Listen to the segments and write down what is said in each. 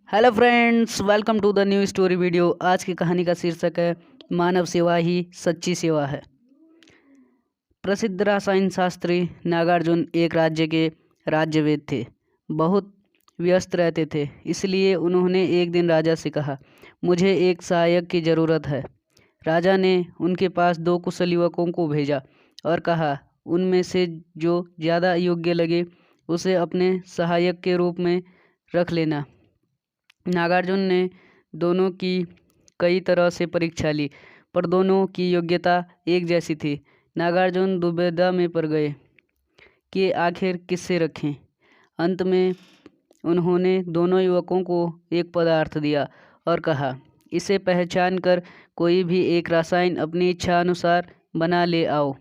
Hello friends, welcome to the new story video. आज की कहानी का शीर्षक है मानव सेवा ही सच्ची सेवा है। प्रसिद्ध रसायन शास्त्री नागार्जुन एक राज्य के राज्यवेद थे। बहुत व्यस्त रहते थे, इसलिए उन्होंने एक दिन राजा से कहा, मुझे एक सहायक की ज़रूरत है। राजा ने उनके पास 2 कुशल युवकों को भेजा और कहा, उनमें से जो ज़्यादा योग्य लगे उसे अपने सहायक के रूप में रख लेना। नागार्जुन ने दोनों की कई तरह से परीक्षा ली, पर दोनों की योग्यता एक जैसी थी। नागार्जुन दुविधा में पड़ गए कि आखिर किससे रखें। अंत में उन्होंने दोनों युवकों को एक पदार्थ दिया और कहा, इसे पहचान कर कोई भी एक रसायन अपनी इच्छा अनुसार बना ले आओ।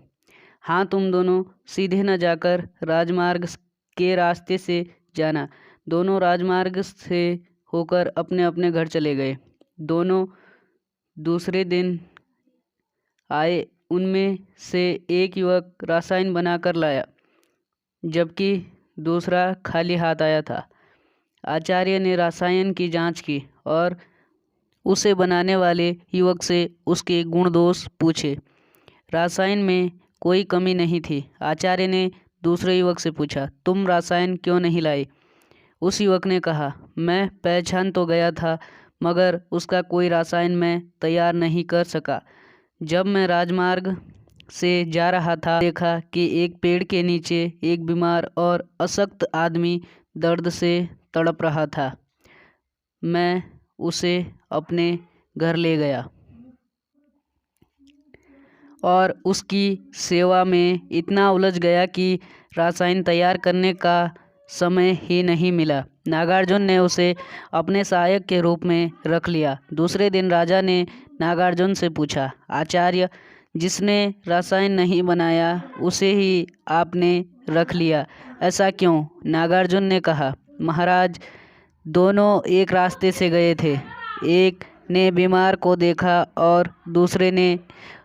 हाँ, तुम दोनों सीधे न जाकर राजमार्ग के रास्ते से जाना। दोनों राजमार्ग से होकर अपने अपने घर चले गए। दोनों दूसरे दिन आए। उनमें से एक युवक रसायन बनाकर लाया, जबकि दूसरा खाली हाथ आया था। आचार्य ने रसायन की जांच की और उसे बनाने वाले युवक से उसके गुण दोष पूछे। रसायन में कोई कमी नहीं थी। आचार्य ने दूसरे युवक से पूछा, तुम रसायन क्यों नहीं लाए? उस युवक ने कहा, मैं पहचान तो गया था, मगर उसका कोई रसायन मैं तैयार नहीं कर सका। जब मैं राजमार्ग से जा रहा था, देखा कि एक पेड़ के नीचे एक बीमार और अशक्त आदमी दर्द से तड़प रहा था। मैं उसे अपने घर ले गया और उसकी सेवा में इतना उलझ गया कि रसायन तैयार करने का समय ही नहीं मिला। नागार्जुन ने उसे अपने सहायक के रूप में रख लिया। दूसरे दिन राजा ने नागार्जुन से पूछा, आचार्य, जिसने रसायन नहीं बनाया उसे ही आपने रख लिया, ऐसा क्यों? नागार्जुन ने कहा, महाराज, दोनों एक रास्ते से गए थे। एक ने बीमार को देखा और दूसरे ने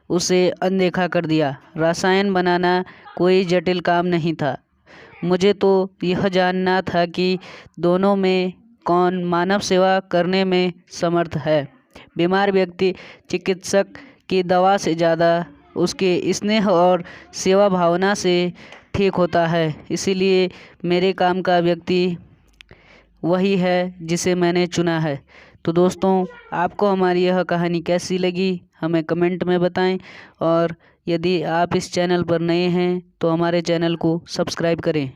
उसे अनदेखा कर दिया। रसायन बनाना कोई जटिल काम नहीं था। मुझे तो यह जानना था कि दोनों में कौन मानव सेवा करने में समर्थ है। बीमार व्यक्ति चिकित्सक की दवा से ज़्यादा उसके स्नेह और सेवा भावना से ठीक होता है। इसीलिए मेरे काम का व्यक्ति वही है जिसे मैंने चुना है। तो दोस्तों, आपको हमारी यह कहानी कैसी लगी हमें कमेंट में बताएं, और यदि आप इस चैनल पर नए हैं तो हमारे चैनल को सब्सक्राइब करें।